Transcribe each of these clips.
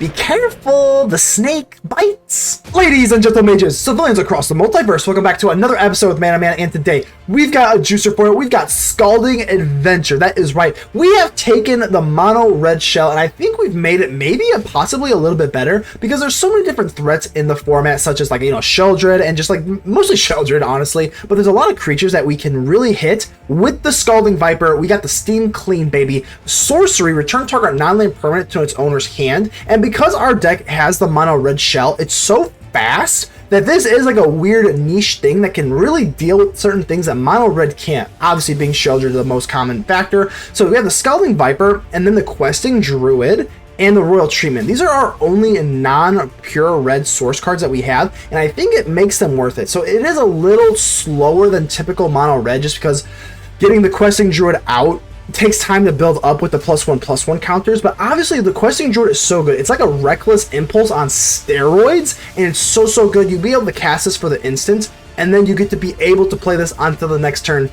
Be careful, the snake bites. Ladies and gentlemen, mages, civilians across the multiverse, welcome back to another episode with Man, and today we've got a juicer for it. We've got Scalding Adventure. That is right. We have taken the mono red shell, and I think we've made it maybe possibly a little bit better because there's so many different threats in the format, such as like, you know, Sheldred and just like mostly Sheldred, honestly. But there's a lot of creatures that we can really hit with the Scalding Viper. We got the Steam Clean, baby. Sorcery, return target non-land permanent to its owner's hand, and because our deck has the mono red shell, it's so fast that this is like a weird niche thing that can really deal with certain things that mono red can't. Obviously being Sheldred the most common factor. So we have the Scalding Viper and then the Questing Druid and the Royal Treatment. These are our only non-pure red source cards that we have, and I think it makes them worth it. So it is a little slower than typical mono red just because getting the Questing Druid out takes time to build up with the +1/+1 counters, but obviously the Questing Druid is so good. It's like a Reckless Impulse on steroids, and it's so good. You'll be able to cast this for the instant, and then you get to be able to play this until the next turn.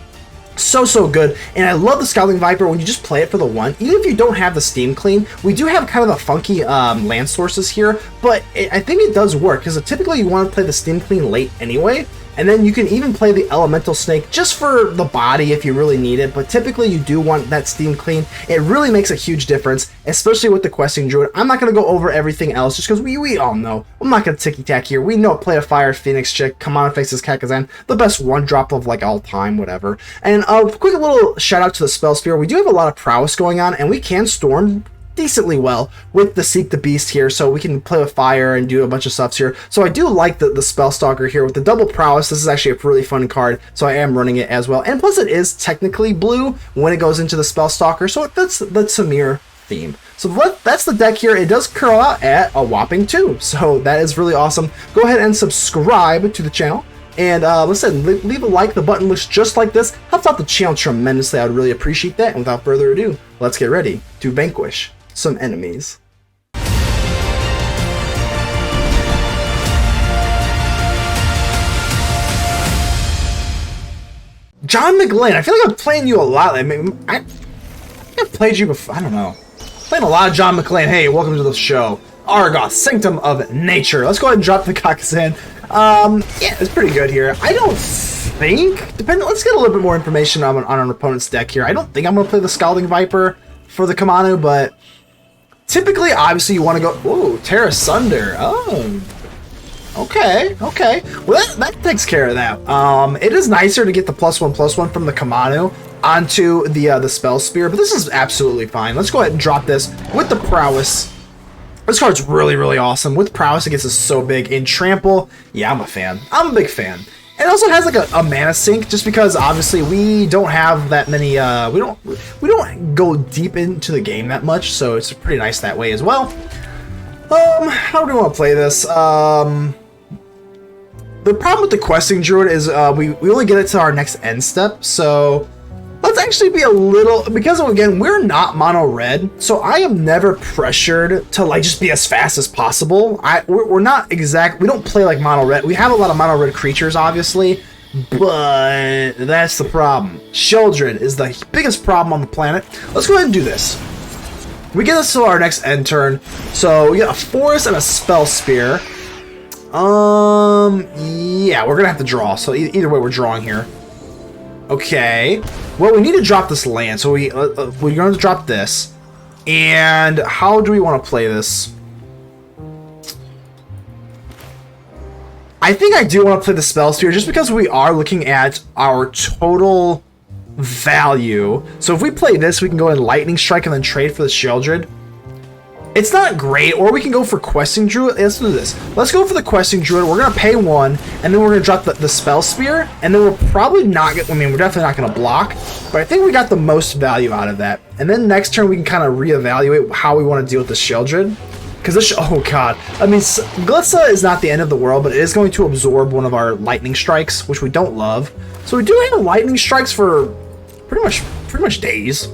So good. And I love the Scalding Viper when you just play it for the one. Even if you don't have the Steam Clean, we do have kind of the funky land sources here, but I think it does work because typically you want to play the Steam Clean late anyway. And then you can even play the Elemental Snake just for the body if you really need it, but typically you do want that Steam Clean. It really makes a huge difference, especially with the Questing Druid. I'm not going to go over everything else just because we all know. I'm not going to ticky-tack here. We know Play a Fire, Phoenix Chick, Kumano faces Kakkazan, the best one-drop of like all time, whatever. And a quick little shout out to the Spellspear. We do have a lot of prowess going on, and we can storm decently well with the Seek the Beast here, so we can play with fire and do a bunch of stuff here. So I do like the Spellstalker here with the double prowess. This is actually a really fun card, so I am running it as well. And plus it is technically blue when it goes into the Spellstalker, so it fits the Temur theme. So that's the deck here. It does curl out at a whopping 2, so that is really awesome. Go ahead and subscribe to the channel. And listen, leave a like. The button looks just like this. Helps out the channel tremendously. I would really appreciate that. And without further ado, let's get ready to vanquish some enemies. John McLean, I feel like I'm playing you a lot. I mean, I've played you before. I don't know. Playing a lot of John McLean. Hey, welcome to the show. Argoth, Sanctum of Nature. Let's go ahead and drop the Kakkazan. Yeah, it's pretty good here. I don't think, let's get a little bit more information on an opponent's deck here. I don't think I'm going to play the Scalding Viper for the Kumano, but typically, obviously, you want to go, whoa, Terra Sunder. Oh, okay. Well, that takes care of that. It is nicer to get the +1/+1 from the Kumano onto the Spellspear, but this is absolutely fine. Let's go ahead and drop this with the Prowess. This card's really awesome. With Prowess, it gets us so big. In Trample, yeah, I'm a fan. I'm a big fan. It also has like a mana sink, just because obviously we don't have that many. We don't go deep into the game that much, so it's pretty nice that way as well. How do we want to play this? The problem with the Questing Druid is we only get it to our next end step, so let's actually be a little, because again, we're not mono red, so I am never pressured to like just be as fast as possible. We're not exact, we don't play like mono red. We have a lot of mono red creatures, obviously, but that's the problem. Sheldred is the biggest problem on the planet. Let's go ahead and do this. We get us to our next end turn, so we got a Forest and a Spellspear. Yeah, we're gonna have to draw, so either way we're drawing here. Okay, well, we need to drop this land, so we're going to drop this. And how do we want to play this? I think I do want to play the Spellspear just because we are looking at our total value. So if we play this, we can go in Lightning Strike and then trade for the Sheldred. It's not great, or we can go for Questing Druid. Let's do this. Let's go for the Questing Druid. We're going to pay 1, and then we're going to drop the Spellspear, and then we're probably not going to, I mean, we're definitely not going to block, but I think we got the most value out of that. And then next turn, we can kind of reevaluate how we want to deal with the Sheldred. Because this, oh god. I mean, Glitza is not the end of the world, but it is going to absorb one of our Lightning Strikes, which we don't love. So we do have Lightning Strikes for pretty much days.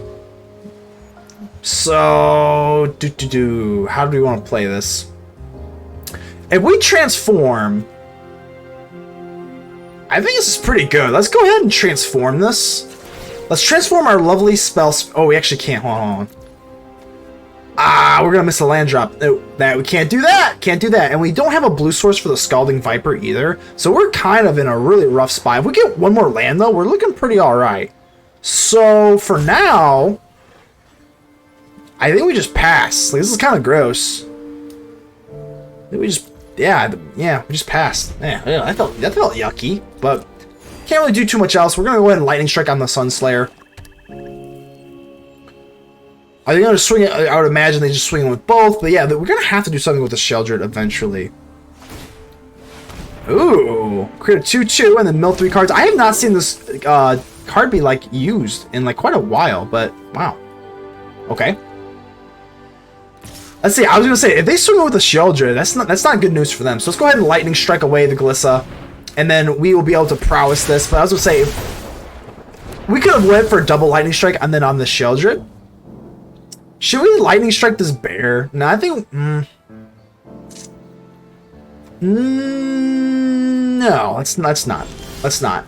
So, how do we want to play this? If we transform, I think this is pretty good. Let's go ahead and transform this. Let's transform our lovely spells. Oh, we actually can't. Hold on. Ah, we're gonna miss a land drop. That we can't do that. Can't do that. And we don't have a blue source for the Scalding Viper either. So we're kind of in a really rough spot. If we get one more land though, we're looking pretty alright. So for now, I think we just pass. Like, this is kind of gross. I think we just, yeah, we just passed. Yeah, that felt yucky, but can't really do too much else. We're gonna go ahead and Lightning Strike on the Sunslayer. Are they going to swing it? I would imagine they just swing it with both, but yeah, we're going to have to do something with the Sheldred eventually. Ooh, create a 2/2 and then mill 3 cards. I have not seen this card be like used in like quite a while, but wow. Okay. Let's see. I was going to say, if they swing it with the Sheldred, that's not good news for them. So let's go ahead and Lightning Strike away the Glissa, and then we will be able to prowess this. But I was going to say, we could have went for a double Lightning Strike and then on the Sheldred. Should we Lightning Strike this bear? No, I think... no, let's not. Let's not.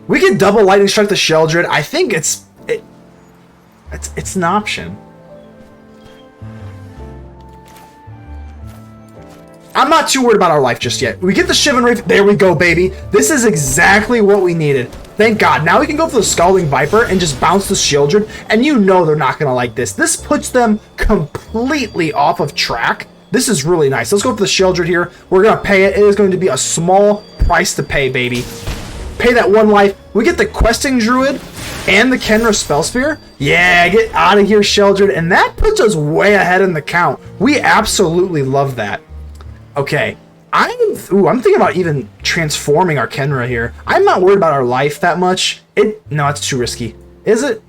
We can double Lightning Strike the Sheldred. I think it's an option. I'm not too worried about our life just yet. We get the Shivan Reef. There we go, baby. This is exactly what we needed. Thank God. Now we can go for the Scalding Viper and just bounce the Sheldred, and you know they're not going to like this. This puts them completely off of track. This is really nice. Let's go for the Sheldred here. We're going to pay it. It is going to be a small price to pay, baby. Pay that 1 life. We get the Questing Druid and the Khenra Spellspear. Yeah, get out of here, Sheldred. And that puts us way ahead in the count. We absolutely love that. Okay. I'm thinking about even transforming our Khenra here. I'm not worried about our life that much. No, it's too risky. Is it?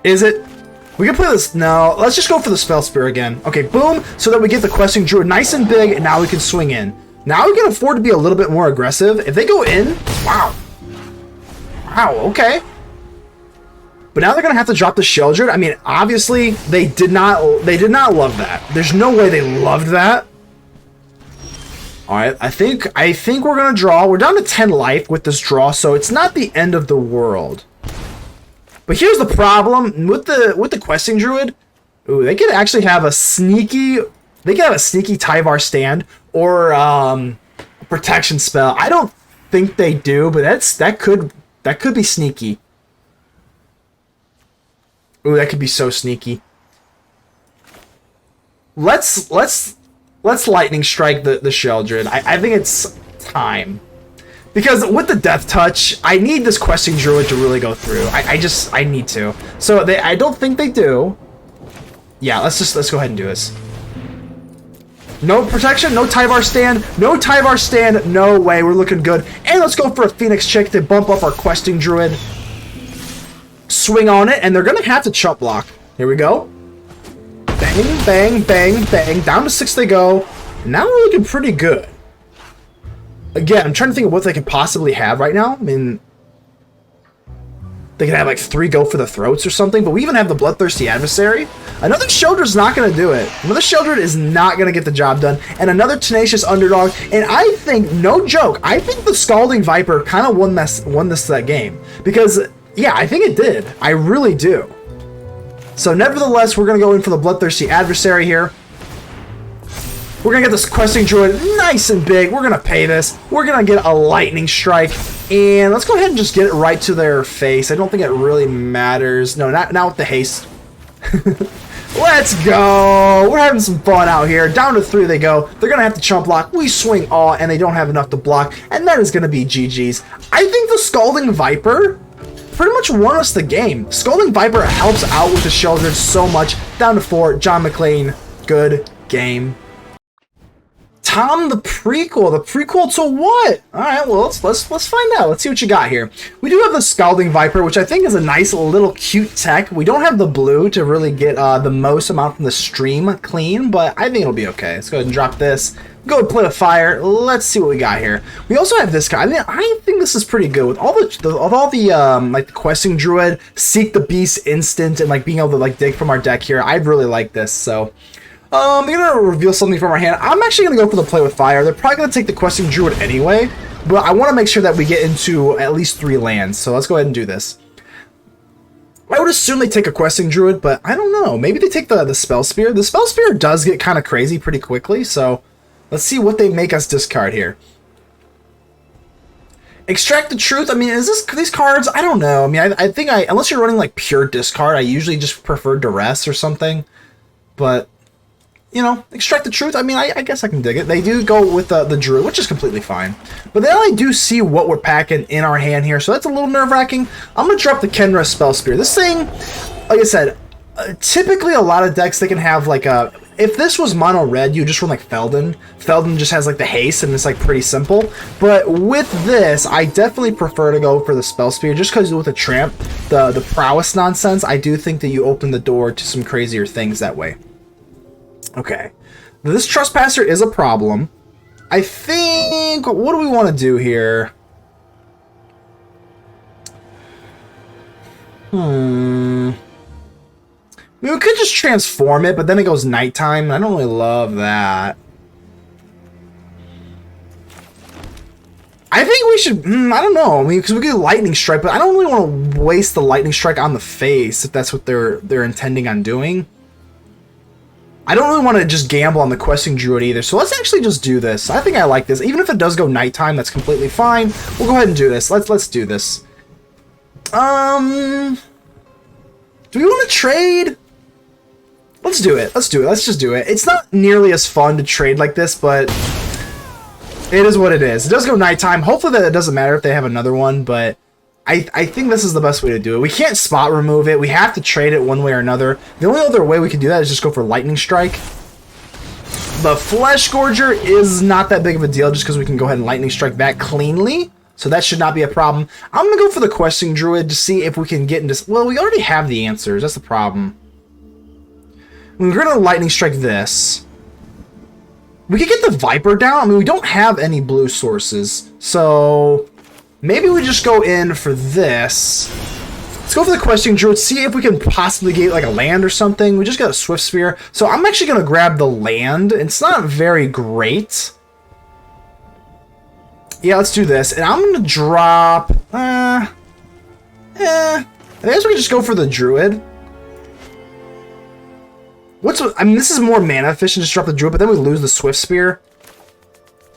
Is it? We can play this. No, let's just go for the Spellspear again. Okay, boom. So that we get the Questing Druid nice and big, and now we can swing in. Now we can afford to be a little bit more aggressive. If they go in, wow. Wow, okay. But now they're going to have to drop the Sheldred. I mean, obviously, they did not love that. There's no way they loved that. All right, I think we're going to draw. We're down to 10 life with this draw, so it's not the end of the world. But here's the problem with the Questing Druid. Ooh, they could actually have a sneaky Tyvar stand or protection spell. I don't think they do, but that could be sneaky. Ooh, that could be so sneaky. Let's Lightning Strike the Sheldred. I think it's time. Because with the Death Touch, I need this Questing Druid to really go through. I need to. So I don't think they do. Yeah, let's go ahead and do this. No protection, no Tyvar stand, no Tyvar stand, no way, we're looking good. And let's go for a Phoenix Chick to bump up our Questing Druid. Swing on it, and they're gonna have to chump block. Here we go. Bang, bang, bang, bang. Down to 6 they go. Now we're looking pretty good. Again, I'm trying to think of what they could possibly have right now. I mean, they could have like 3 go for the throats or something, but we even have the Bloodthirsty Adversary. Another Sheldred's not going to do it. Another Sheldred is not going to get the job done. And another Tenacious Underdog. And I think, no joke, I think the Scalding Viper kind of won this game. Because, yeah, I think it did. I really do. So nevertheless, we're going to go in for the Bloodthirsty Adversary here. We're going to get this Questing Druid nice and big. We're going to pay this. We're going to get a Lightning Strike. And let's go ahead and just get it right to their face. I don't think it really matters. No, not with the haste. Let's go. We're having some fun out here. Down to 3 they go. They're going to have to chump block. We swing all, and they don't have enough to block. And that is going to be GG's. I think the Scalding Viper pretty much won us the game. Scalding Viper helps out with the Sheldred so much. Down to 4. John McClane. Good game. Tom, the prequel. The prequel to what? All right, well, let's find out. Let's see what you got here. We do have the Scalding Viper, which I think is a nice little cute tech. We don't have the blue to really get the most amount from the stream clean, but I think it'll be okay. Let's go ahead and drop this. Go and play with fire. Let's see what we got here. We also have this guy. I think this is pretty good with all the like the Questing Druid, Seek the Beast instant, and like being able to like dig from our deck here. I really like this. So. They're gonna reveal something from our hand. I'm actually gonna go for the play with fire. They're probably gonna take the Questing Druid anyway, but I want to make sure that we get into at least 3 lands. So let's go ahead and do this. I would assume they take a Questing Druid, but I don't know. Maybe they take the Spellspear. The Spellspear does get kind of crazy pretty quickly, so let's see what they make us discard here. Extract the Truth. I mean, is this these cards? I don't know. I mean, I think unless you're running like pure discard, I usually just prefer Duress or something. But you know, Extract the Truth. I mean, I guess I can dig it. They do go with the Druid, which is completely fine. But then I do see what we're packing in our hand here, so that's a little nerve-wracking. I'm gonna drop the Khenra Spellspear. This thing, like I said, typically a lot of decks they can have like a. If this was mono red, you just run like Feldon. Feldon just has like the haste and it's like pretty simple. But with this, I definitely prefer to go for the Spellspear just because with the Tramp, the prowess nonsense, I do think that you open the door to some crazier things that way. Okay. This Trespasser is a problem. I think, what do we want to do here? I mean, we could just transform it, but then it goes nighttime. I don't really love that. I think we should, I don't know. I mean, because we get Lightning Strike, but I don't really want to waste the Lightning Strike on the face if that's what they're intending on doing. I don't really want to just gamble on the Questing Druid either, so let's actually just do this. I think I like this. Even if it does go nighttime, that's completely fine. We'll go ahead and do this. Let's do this. Do we want to trade? Let's do it. Let's do it. Let's just do it. It's not nearly as fun to trade like this, but it is what it is. It does go nighttime. Hopefully that it doesn't matter if they have another one, but I think this is the best way to do it. We can't spot remove it. We have to trade it one way or another. The only other way we can do that is just go for Lightning Strike. The Flesh Gorger is not that big of a deal just because we can go ahead and Lightning Strike that cleanly. So that should not be a problem. I'm going to go for the Questing Druid to see if we can get into... Well, we already have the answers. That's the problem. We're going to Lightning Strike this. We could get the Viper down. I mean, we don't have any blue sources. So maybe we just go in for this. Let's go for the Questing Druid. See if we can possibly get like a land or something. We just got a Swiftspear. So I'm actually going to grab the land. It's not very great. Yeah, let's do this. And I'm going to drop... I guess we can just go for the Druid. I mean, this is more mana efficient, just drop the Druid, but then we lose the Swiftspear.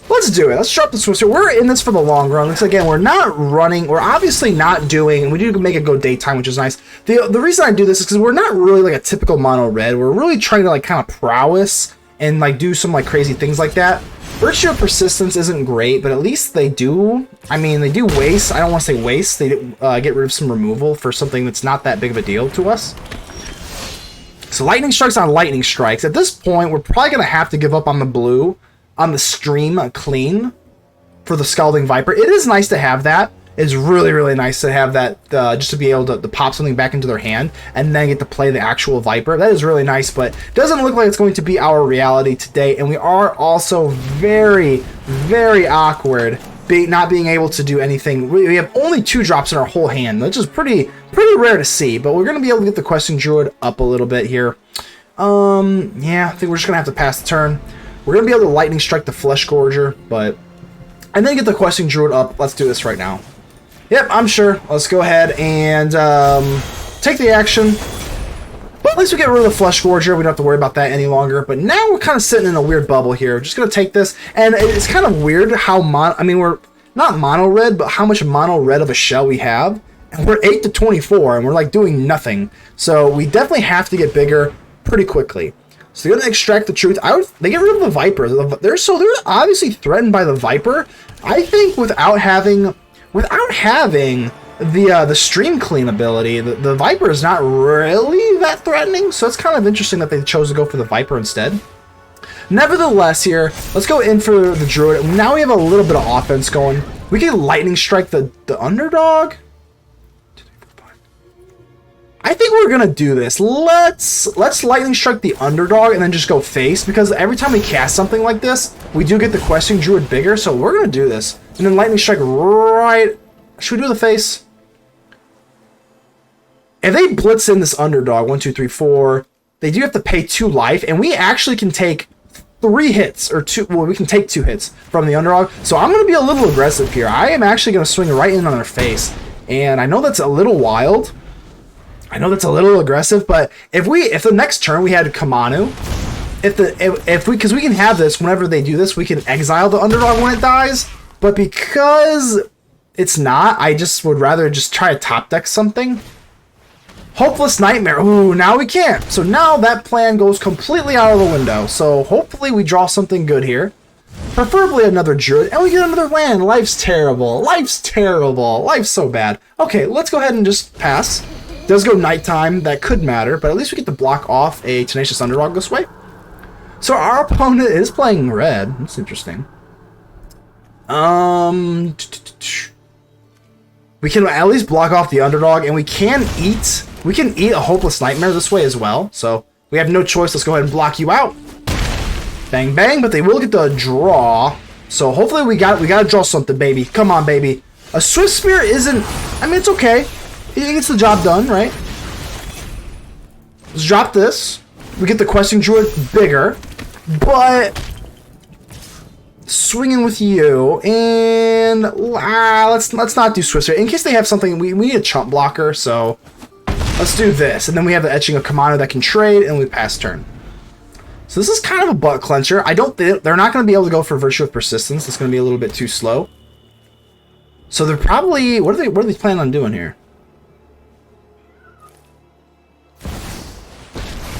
Let's do it. Let's drop the Swiftspear. We're in this for the long run. Because, again, we're not running. We're obviously not doing... And we do make it go daytime, which is nice. The reason I do this is because we're not really like a typical mono red. We're really trying to like kind of prowess and like do some like crazy things like that. Virtue of Persistence isn't great, but at least they do... I mean, they do waste. I don't want to say waste. They get rid of some removal for something that's not that big of a deal to us. So Lightning Strikes on Lightning Strikes. At this point, we're probably going to have to give up on the blue, on the stream clean for the Scalding Viper. It is nice to have that. It's really, really nice to have that just to be able to pop something back into their hand and then get to play the actual Viper. That is really nice, but it doesn't look like it's going to be our reality today. And we are also very, very awkward not being able to do anything. We have only 2 drops in our whole hand, which is pretty rare to see, but we're going to be able to get the Questing Druid up a little bit here. Yeah, I think we're just going to have to pass the turn. We're going to be able to Lightning Strike the Flesh Gorger, and then get the Questing Druid up. Let's do this right now. Yep, I'm sure. Let's go ahead and take the action. But at least we get rid of the Flesh Gorger. We don't have to worry about that any longer. But now we're kind of sitting in a weird bubble here. We're just going to take this. And it's kind of weird how I mean, we're not mono red, but how much mono red of a shell we have. And we're 8 to 24, and we're like doing nothing. So we definitely have to get bigger pretty quickly. So they're going to Extract the Truth. They get rid of the Viper. They're obviously threatened by the Viper. I think without having the stream clean ability, the Viper is not really that threatening, so it's kind of interesting that they chose to go for the Viper instead. Nevertheless here, let's go in for the Druid. Now we have a little bit of offense going. We can Lightning Strike the underdog. I think we're gonna do this. Let's Lightning Strike the underdog and then just go face, because every time we cast something like this, we do get the Questing Druid bigger, so we're gonna do this. And then Lightning Strike right... Should we do the face? If they blitz in this underdog, 1, 2, 3, 4, they do have to pay 2 life, and we actually can take 3 hits, or 2, well, we can take 2 hits from the underdog. So I'm going to be a little aggressive here. I am actually going to swing right in on their face, and I know that's a little wild, I know that's a little aggressive, but if the next turn we had Kumano, because we can have this whenever they do this, we can exile the underdog when it dies. But because it's not, I just would rather just try to top deck something. Hopeless Nightmare. Ooh, now we can't. So now that plan goes completely out of the window. So hopefully we draw something good here. Preferably another Druid. And we get another land. Life's terrible. Life's terrible. Life's so bad. Okay, let's go ahead and just pass. Does go nighttime. That could matter. But at least we get to block off a Tenacious Underdog this way. So our opponent is playing red. That's interesting. We can at least block off the underdog, and we can eat a Hopeless Nightmare this way as well. So we have no choice. Let's go ahead and block you out. Bang bang, but they will get the draw. So hopefully we gotta draw something, baby. Come on, baby. A Swiftspear isn't, I mean, it's okay. It gets the job done, right? Let's drop this. We get the Questing Druid bigger, but swinging with you, and let's not do Swiftspear. In case they have something, we need a chump blocker, so let's do this. And then we have the Etching of Kumano that can trade, and we pass turn. So this is kind of a butt clencher. They're not going to be able to go for Virtue of Persistence. It's going to be a little bit too slow. So they're probably, what are they planning on doing here?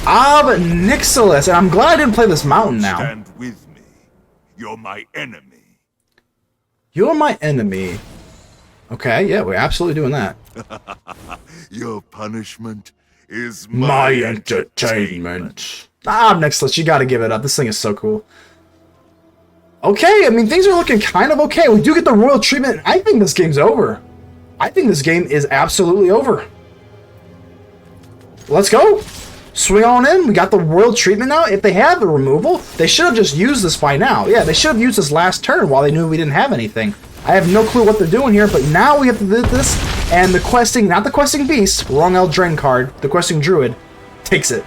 Ob Nixilis, and I'm glad I didn't play this mountain now. Stand with me. You're my enemy. You're my enemy. Okay, yeah, we're absolutely doing that. Your punishment is my entertainment. Ob Nixilis, you gotta give it up. This thing is so cool. Okay, I mean, things are looking kind of okay. We do get the royal treatment. I think this game's over. I think this game is absolutely over. Let's go. Swing on in. We got the royal treatment now. If they have the removal, they should have just used this by now. Yeah, they should have used this last turn while they knew we didn't have anything. I have no clue what they're doing here, but now we have to do this, and the questing, not the questing beast, wrong Eldraine card, the questing druid, takes it.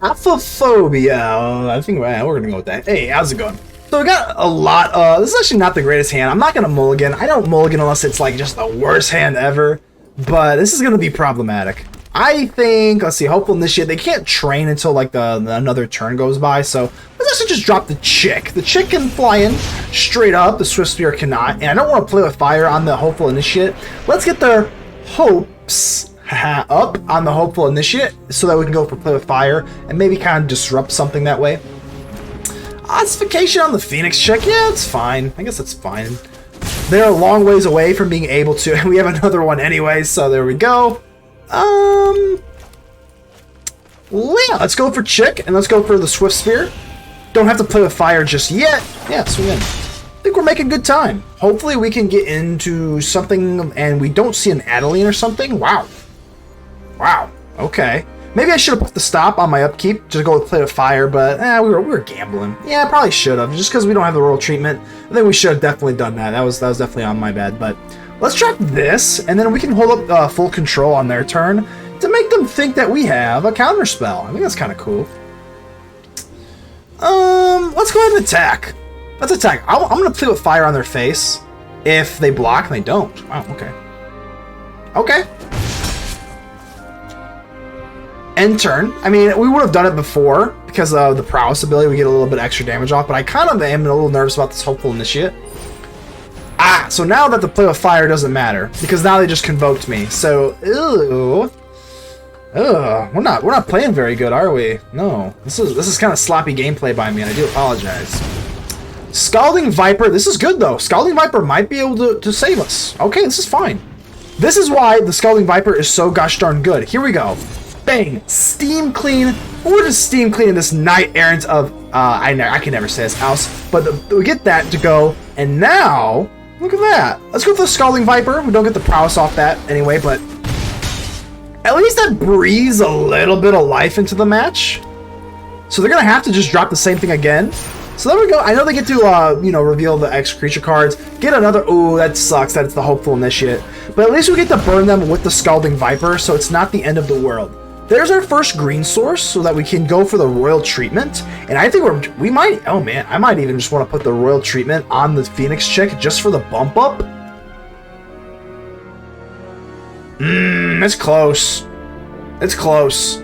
Aphophobia. I think we're gonna go with that. Hey, how's it going? So we got a lot. This is actually not the greatest hand. I'm not gonna mulligan. I don't mulligan unless it's like just the worst hand ever. But this is gonna be problematic. I think. Let's see. Hopeful Initiate. They can't train until like the another turn goes by. So let's actually just drop the chick. The chick can fly in straight up. The Swiftspear cannot. And I don't want to play with fire on the Hopeful Initiate. Let's get their hopes up on the Hopeful Initiate so that we can go for play with fire and maybe kind of disrupt something that way. Ossification on the Phoenix check, yeah, it's fine. I guess that's fine. They're a long ways away from being able to, and we have another one anyway, so there we go. Yeah, let's go for Chick, and let's go for the Swiftspear. Don't have to play with fire just yet. Yeah, so I think we're making good time. Hopefully we can get into something and we don't see an Adeline or something. Wow. Wow. Okay. Maybe I should have put the stop on my upkeep to go with play with fire, but we were gambling. Yeah, I probably should have, just because we don't have the royal treatment. I think we should have definitely done that. That was definitely on my bad. But let's drop this, and then we can hold up full control on their turn to make them think that we have a counter spell. I think that's kind of cool. Let's go ahead and attack. Let's attack. I'm gonna play with fire on their face. If they block, and they don't. Wow. Okay. Okay. End turn. I mean, we would have done it before because of the prowess ability. We get a little bit extra damage off, but I kind of am a little nervous about this Hopeful Initiate. So now that the play with fire doesn't matter because now they just convoked me. So, we're not playing very good, are we? No. This is kind of sloppy gameplay by me, and I do apologize. Scalding Viper. This is good though. Scalding Viper might be able to save us. Okay, this is fine. This is why the Scalding Viper is so gosh darn good. Here we go. Bang! Steam clean. We're just steam cleaning this knight errant of I can never say his house, but we get that to go, and now look at that. Let's go for the Scalding Viper. We don't get the prowess off that anyway, but at least that breathes a little bit of life into the match. So they're gonna have to just drop the same thing again. So there we go. I know they get to reveal the X creature cards. Get another. Ooh, that sucks. That's the Hopeful Initiate. But at least we get to burn them with the Scalding Viper, so it's not the end of the world. There's our first green source so that we can go for the royal treatment. And I think we might, oh man, I might even just want to put the royal treatment on the Phoenix chick just for the bump up. It's close. It's close.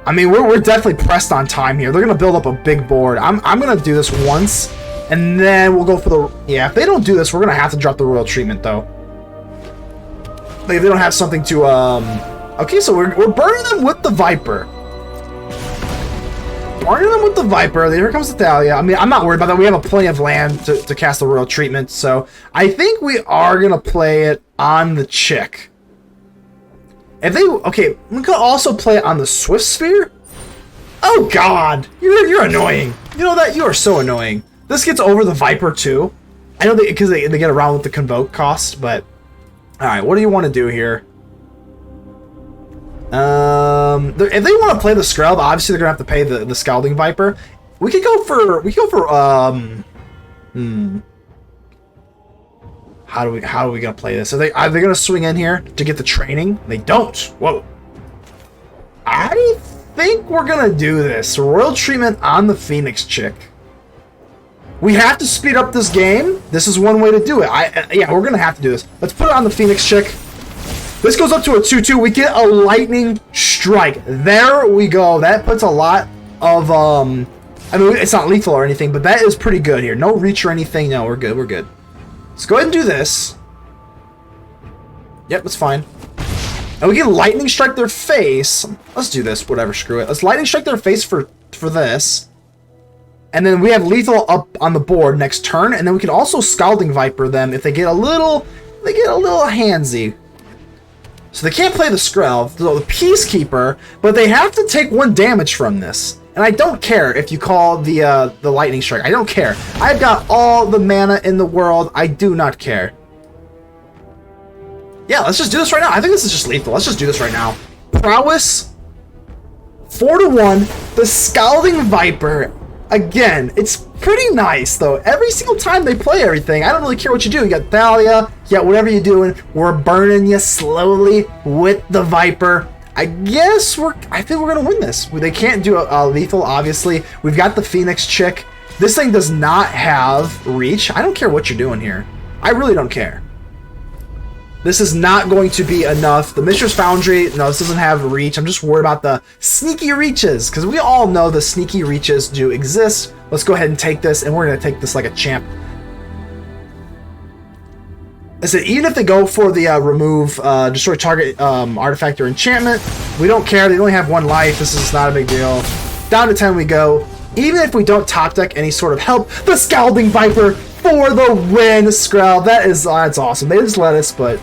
I mean, we're definitely pressed on time here. They're gonna build up a big board. I'm gonna do this once, and then we'll go for the... Yeah, if they don't do this, we're gonna have to drop the royal treatment, though. Like, if they don't have something to, Okay, so we're burning them with the Viper. Burning them with the Viper. Here comes the Thalia. I mean, I'm not worried about that. We have plenty of land to cast the royal treatment, so I think we are gonna play it on the chick. If they... Okay, we could also play it on the Swiftspear. Oh, God. You're annoying. You know that? You are so annoying. This gets over the Viper, too. I know because they get around with the Convoke cost, but... Alright, what do you want to do here? If they want to play the Scrub, obviously they're going to have to pay the Scalding Viper. We could go for... How are we gonna play this? Are they gonna swing in here to get the training? They don't. Whoa. I think we're gonna do this. Royal treatment on the Phoenix chick. We have to speed up this game. This is one way to do it. Yeah, we're gonna have to do this. Let's put it on the Phoenix chick. This goes up to a 2/2. We get a lightning strike. There we go. That puts a lot of I mean, it's not lethal or anything, but that is pretty good here. No reach or anything. No, we're good. We're good. Let's go ahead and do this. Yep, that's fine. And we can lightning strike their face. Let's do this. Whatever, screw it. Let's lightning strike their face for this. And then we have lethal up on the board next turn. And then we can also Scalding Viper them if they get a little handsy. So they can't play the Skrelv, the Peacekeeper, but they have to take 1 damage from this. And I don't care if you call the lightning strike. I don't care. I've got all the mana in the world. I do not care. Yeah, let's just do this right now. I think this is just lethal. Let's just do this right now. Prowess. 4/1. The Scalding Viper. Again, it's pretty nice, though. Every single time they play everything, I don't really care what you do. You got Thalia. You got whatever you're doing. We're burning you slowly with the Viper. I think we're gonna win this. They can't do a lethal, obviously. We've got the Phoenix chick. This thing does not have reach. I don't care what you're doing here. I really don't care. This is not going to be enough. The Mishra's Foundry, no, this doesn't have reach. I'm just worried about the sneaky reaches, because we all know the sneaky reaches do exist. Let's go ahead and take this, and we're gonna take this like a champ. I said, even if they go for the remove, destroy target artifact or enchantment, we don't care. They only have 1 life. This is not a big deal. Down to 10 we go. Even if we don't top deck any sort of help, the Scalding Viper for the win, Skrelv. That's awesome. They just let us, but...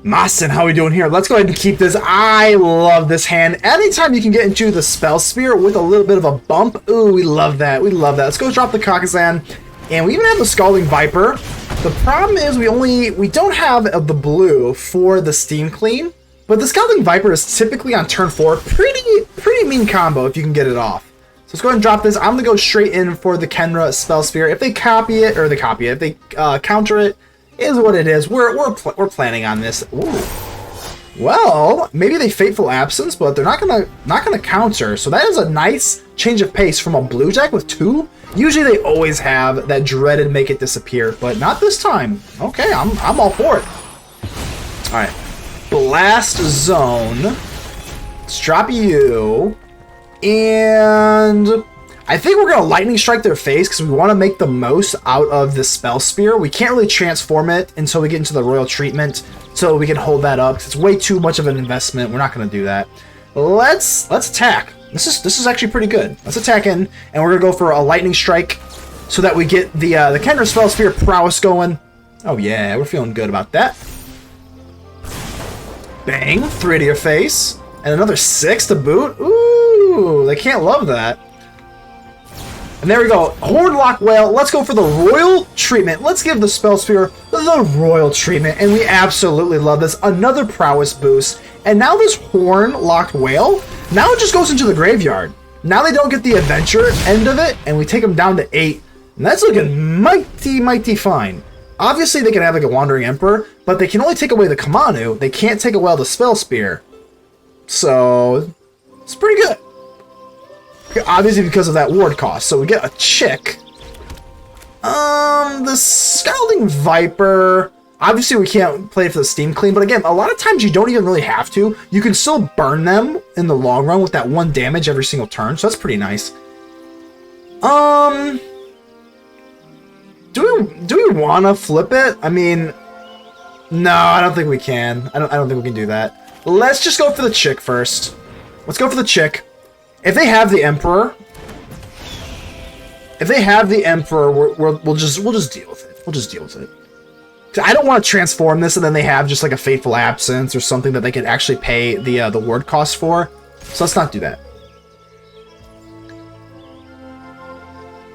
Masin, how are we doing here? Let's go ahead and keep this. I love this hand. Anytime you can get into the Spellspear with a little bit of a bump, ooh, we love that. We love that. Let's go drop the Kakkazan. And we even have the Scalding Viper. The problem is we don't have the blue for the Steam Clean, but the Scalding Viper is typically on turn 4. Pretty mean combo if you can get it off. So let's go ahead and drop this. I'm gonna go straight in for the Khenra Spellspear. If they copy it, if they counter it, is what it is. We're planning on this. Ooh. Well, maybe they Fateful Absence, but they're not gonna counter. So that is a nice change of pace from a blue deck with 2. Usually they always have that dreaded make it disappear, but not this time. Okay, I'm all for it. All right, Blast Zone. Let's drop you, and I think we're gonna lightning strike their face because we want to make the most out of the Spellspear. We can't really transform it until we get into the royal treatment, so we can hold that up. 'Cause it's way too much of an investment. We're not gonna do that. Let's attack. This is actually pretty good. Let's attack in, and we're gonna go for a lightning strike so that we get the Khenra Spellspear prowess going. Oh yeah, we're feeling good about that. Bang, 3 to your face, and another 6 to boot. Ooh, they can't love that. And there we go, Hornlock Whale. Let's go for the royal treatment. Let's give the Spellspear the royal treatment, and we absolutely love this. Another prowess boost, and now this Horn-locked Whale, now it just goes into the graveyard. Now they don't get the adventure end of it, and we take them down to 8. And that's looking mighty fine. Obviously, they can have like a Wandering Emperor, but they can only take away the Kumano. They can't take away the Spellspear. So, it's pretty good. Obviously, because of that ward cost. So we get a chick. The Scalding Viper. Obviously, we can't play for the Steam Clean, but again, a lot of times you don't even really have to. You can still burn them in the long run with that 1 damage every single turn, so that's pretty nice. Do we want to flip it? I mean, no, I don't think we can. I don't think we can do that. Let's just go for the chick first. Let's go for the chick. If they have the Emperor, we'll just deal with it. We'll just deal with it. I don't want to transform this and then they have just like a Fateful Absence or something that they could actually pay the word cost for. So let's not do that.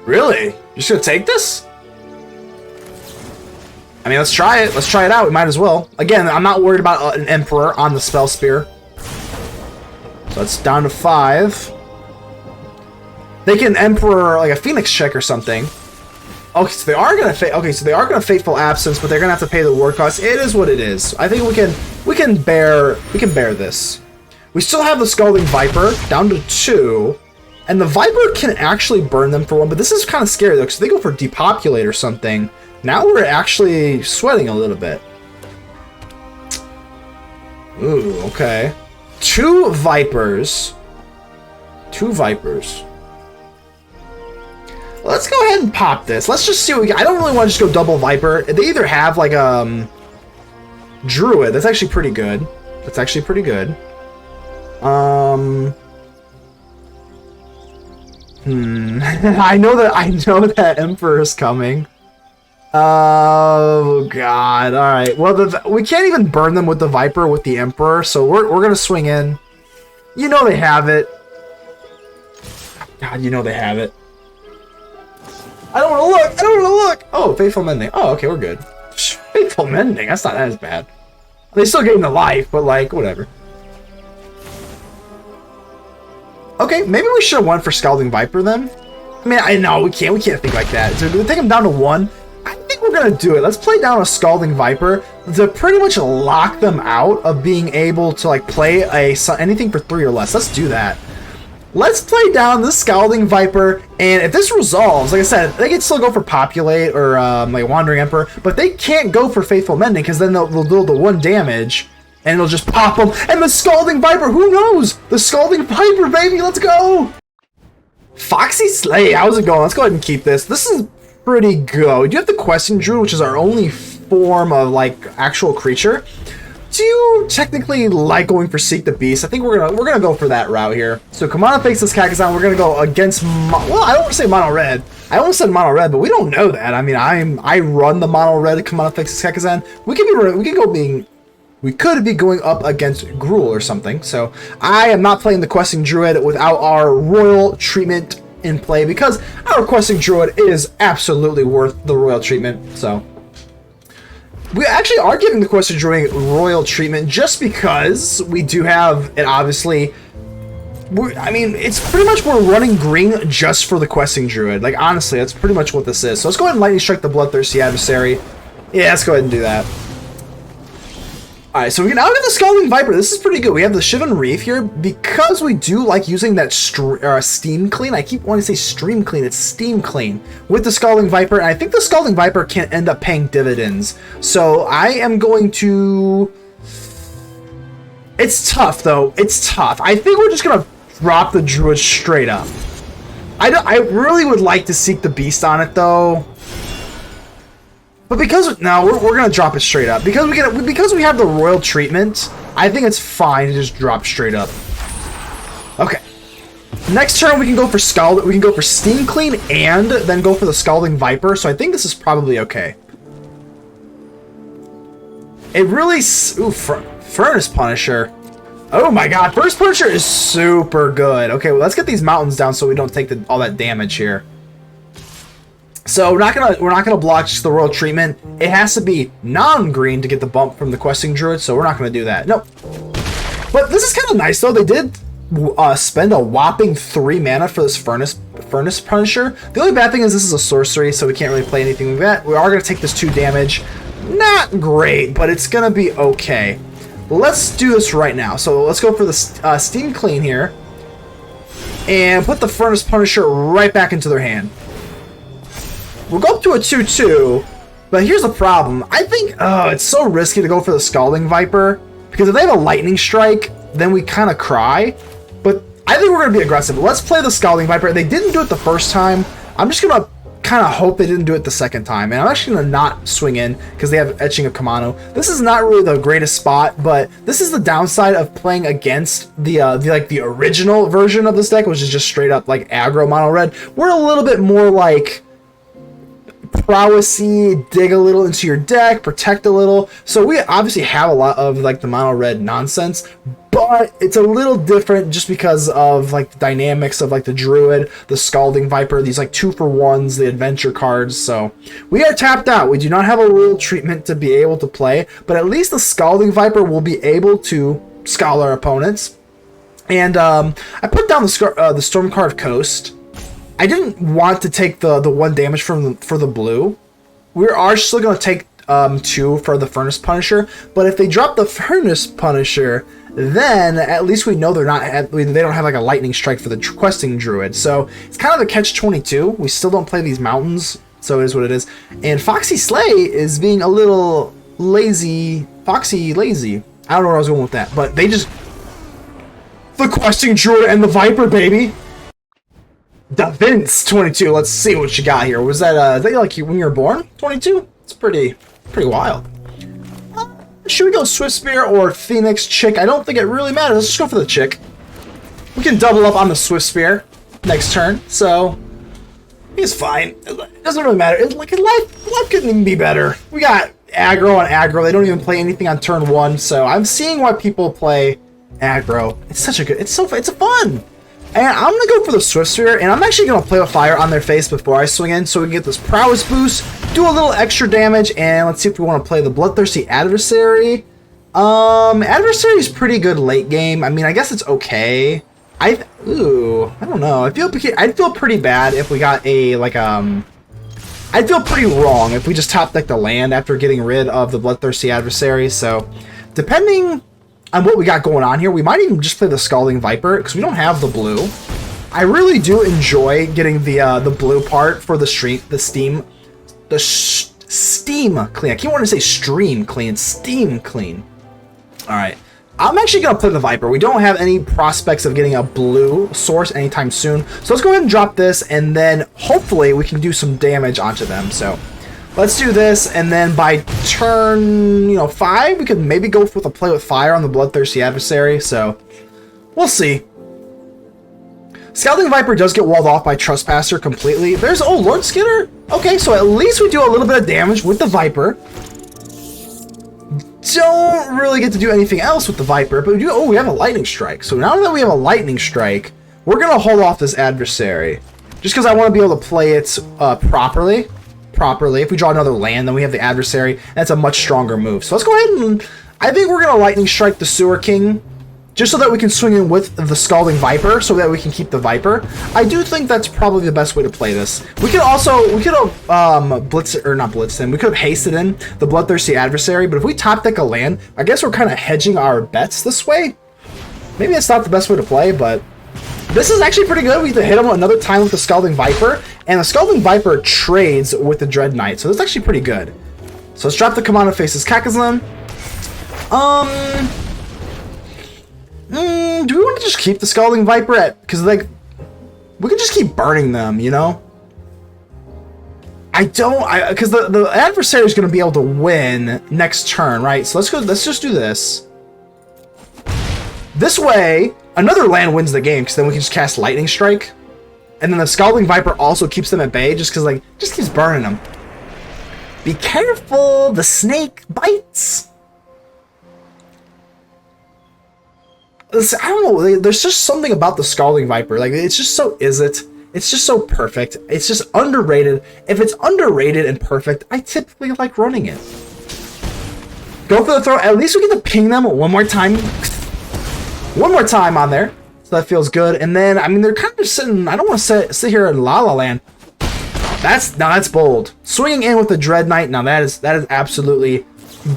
Really? You're just gonna take this? I mean, let's try it. Let's try it out. We might as well. Again, I'm not worried about an Emperor on the Spellspear. So that's down to 5. They can Emperor like a Phoenix check or something. Okay, so they are gonna Fateful Absence, but they're gonna have to pay the ward cost. It is what it is. I think we can bear this. We still have the Scalding Viper down to 2, and the Viper can actually burn them for 1. But this is kind of scary though, because they go for Depopulate or something. Now we're actually sweating a little bit. Ooh, okay. 2 Vipers. 2 Vipers. Let's go ahead and pop this. Let's just see what we get. I don't really want to just go double Viper. They either have like Druid. That's actually pretty good. That's actually pretty good. I know that Emperor is coming. Oh god. All right. Well, we can't even burn them with the Viper with the Emperor, so we're gonna swing in. You know they have it. God, you know they have it. I don't want to look. I don't want to look. Oh, Faithful Mending. Oh, okay, we're good. Faithful Mending. That's not as bad. They still gain the life, but like whatever. Okay, maybe we should have went for Scalding Viper then. I mean, I know we can't think like that. So we take him down to 1. I think we're gonna do it. Let's play down a Scalding Viper to pretty much lock them out of being able to like play anything for 3 or less. Let's do that. Let's play down the Scalding Viper, and if this resolves, like I said, they can still go for Populate or like Wandering Emperor, but they can't go for Faithful Mending because then they'll do the 1 damage, and it'll just pop them. And the Scalding Viper, who knows? The Scalding Viper, baby, let's go! Foxy Slay, how's it going? Let's go ahead and keep this. This is pretty good. You have the Questing Druid, which is our only form of like actual creature. Do you technically like going for Seek the Beast? I think we're gonna go for that route here. So Kumano fakes this Kakkazan. We're gonna go against well, I don't want to say mono red. I almost said mono red, but we don't know that. I mean, I run the mono red Kumano fakes this Kakkazan. We could be going up against Gruul or something. So I am not playing the Questing Druid without our royal treatment in play because our Questing Druid is absolutely worth the royal treatment. So we actually are giving the Questing Druid royal treatment just because we do have it. Obviously, I mean, it's pretty much we're running green just for the Questing Druid. Like honestly, that's pretty much what this is. So let's go ahead and lightning strike the Bloodthirsty Adversary. Yeah, let's go ahead and do that. Alright, so we now have the Scalding Viper. This is pretty good. We have the Shivan Reef here because we do like using that Steam Clean. I keep wanting to say Stream Clean. It's Steam Clean with the Scalding Viper. And I think the Scalding Viper can end up paying dividends. So I am going to... It's tough, though. It's tough. I think we're just going to drop the Druid straight up. I really would like to Seek the Beast on it, though. But because no, we're gonna drop it straight up because we have the royal treatment. I think it's fine to just drop straight up. Okay. Next turn we can go for We can go for Steam Clean and then go for the Scalding Viper. So I think this is probably okay. It really Furnace Punisher. Oh my God, Furnace Punisher is super good. Okay, well let's get these mountains down so we don't take all that damage here. So we're not gonna block just the royal treatment. It has to be non-green to get the bump from the Questing Druid, so we're not gonna do that. Nope. But this is kind of nice though. They did spend a whopping 3 mana for this Furnace Punisher. The only bad thing is this is a sorcery, so we can't really play anything like that. We are gonna take this 2 damage. Not great, but it's gonna be okay. Let's do this right now. So let's go for the Steam Clean here, and put the Furnace Punisher right back into their hand. We'll go up to a 2/2, But here's the problem. I think it's so risky to go for the Scalding Viper, because if they have a Lightning Strike, then we kind of cry. But I think we're going to be aggressive. Let's play the Scalding Viper. They didn't do it the first time. I'm just going to kind of hope they didn't do it the second time. And I'm actually going to not swing in because they have Etching of Kumano. This is not really the greatest spot, but this is the downside of playing against the original version of this deck, which is just straight up like aggro mono red. We're a little bit more like prowessy, dig a little into your deck, protect a little. So we obviously have a lot of like the mono red nonsense, but it's a little different just because of like the dynamics of like the Druid, the Scalding Viper, these like 2-for-1s, the adventure cards. So we are tapped out. We do not have a rule treatment to be able to play, but at least the Scalding Viper will be able to scald our opponents. And I put down the Stormcarved Coast. I didn't want to take the 1 damage for the blue. We are still going to take 2 for the Furnace Punisher, but if they drop the Furnace Punisher, then at least we know they don't have like a Lightning Strike for the Questing Druid. So it's kind of a catch-22. We still don't play these mountains, so it is what it is. And Foxy Slay is being a little lazy. Foxy lazy. I don't know where I was going with that, but they just... The Questing Druid and the Viper, baby! Defiance 22. Let's see what you got here. Was that like when you were born? 22? It's pretty wild. Should we go Swiftspear or Phoenix Chick? I don't think it really matters. Let's just go for the Chick. We can double up on the Swiftspear next turn, so he's fine. It doesn't really matter. Life couldn't even be better. We got aggro on aggro. They don't even play anything on turn 1, so I'm seeing why people play aggro. It's such a good. It's fun. And I'm going to go for the Swiftspear, and I'm actually going to play with fire on their face before I swing in, so we can get this prowess boost, do a little extra damage, and let's see if we want to play the Bloodthirsty Adversary. Adversary is pretty good late game. I mean, I guess it's okay. I don't know. I'd feel pretty bad if we got a, I'd feel pretty wrong if we just top decked the land after getting rid of the Bloodthirsty Adversary, so depending on what we got going on here, we might even just play the Scalding Viper because we don't have the blue. I really do enjoy getting the blue part for the Steam clean. I keep wanting to say stream clean, Steam clean. All right, I'm actually gonna play the Viper. We don't have any prospects of getting a blue source anytime soon, so let's go ahead and drop this, and then hopefully we can do some damage onto them. So let's do this, and then by turn 5, we could maybe go with a play with fire on the Bloodthirsty Adversary, so we'll see. Scalding Viper does get walled off by Trespasser completely. There's, Lord Skinner? Okay, so at least we do a little bit of damage with the Viper. Don't really get to do anything else with the Viper, but we have a Lightning Strike. So now that we have a Lightning Strike, we're going to hold off this Adversary, just because I want to be able to play it properly. If we draw another land, then we have the Adversary. That's a much stronger move. So let's go ahead and I think we're going to Lightning Strike the Sewer King, just so that we can swing in with the Scalding Viper, so that we can keep the Viper. I do think that's probably the best way to play this. We could have blitz, or not blitz in, we could have hasted in the Bloodthirsty Adversary, but if we top deck a land, I guess we're kind of hedging our bets this way. Maybe that's not the best way to play, but this is actually pretty good. We have to hit him another time with the Scalding Viper, and the Scalding Viper trades with the Dread Knight, so that's actually pretty good. So let's drop the Kumano faces Kakkazan. Do we want to just keep the Scalding Viper because we can just keep burning them, because the Adversary is going to be able to win next turn, right? So let's just do this. This way, another land wins the game, because then we can just cast Lightning Strike. And then the Scalding Viper also keeps them at bay, just because, just keeps burning them. Be careful, the snake bites. I don't know, there's just something about the Scalding Viper. It's just so it's just so perfect. It's just underrated. If it's underrated and perfect, I typically like running it. Go for the throw. At least we get to ping them one more time. One more time on there. So that feels good. And then, I mean, they're kind of sitting... I don't want to sit here in La La Land. That's bold. Swinging in with the Dread Knight. Now, that is absolutely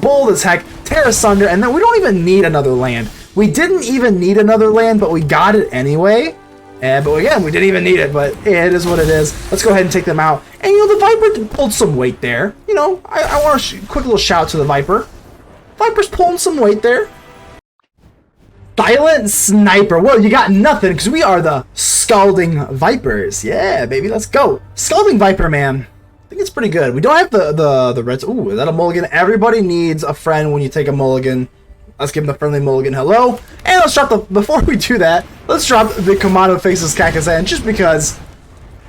bold as heck. Tear Asunder. And then we don't even need another land. We didn't even need another land, but we got it anyway. But again, we didn't even need it, but it is what it is. Let's go ahead and take them out. And, you know, the Viper pulled some weight there. You know, I want a quick little shout out to the Viper. Viper's pulling some weight there. Silent Sniper. Well, you got nothing because we are the Scalding Vipers. Yeah, baby, let's go. Scalding Viper, man. I think it's pretty good. We don't have the reds. Ooh, is that a mulligan? Everybody needs a friend when you take a mulligan. Let's give him the friendly mulligan hello. And let's drop the, before we do that, let's drop the Kumano faces Kakkazan just because,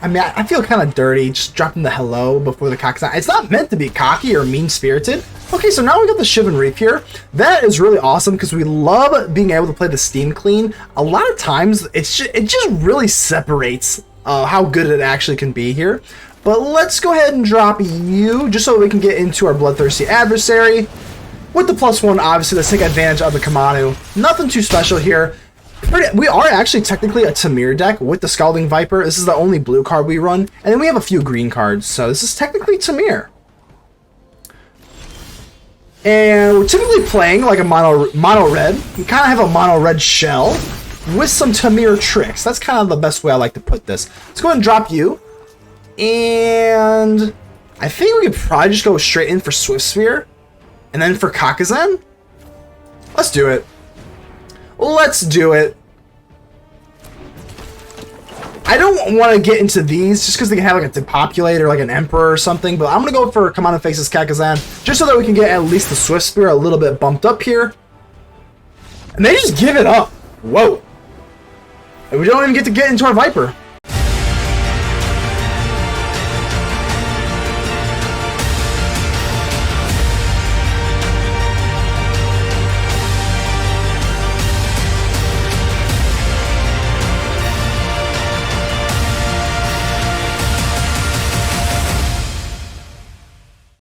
I mean, I feel kind of dirty just dropping the hello before the Kakkazan. It's not meant to be cocky or mean-spirited. Okay, so now we got the Shivan Reef here. That is really awesome because we love being able to play the Steam Clean. A lot of times, it just really separates how good it actually can be here. But let's go ahead and drop you just so we can get into our Bloodthirsty Adversary. With the +1, obviously, let's take advantage of the Kumano. Nothing too special here. We are actually technically a Temur deck with the Scalding Viper. This is the only blue card we run. And then we have a few green cards. So this is technically Temur. And we're typically playing like a mono red. We kind of have a mono red shell with some Temur tricks. That's kind of the best way I like to put this. Let's go ahead and drop you. And I think we could probably just go straight in for Swiftspear. And then for Kakkazan? Let's do it. Let's do it. I don't want to get into these just because they can have like a Depopulate or like an Emperor or something, but I'm going to go for Kumano faces Kakkazan just so that we can get at least the Swiftspear a little bit bumped up here. And they just give it up. Whoa. And we don't even get to get into our Viper.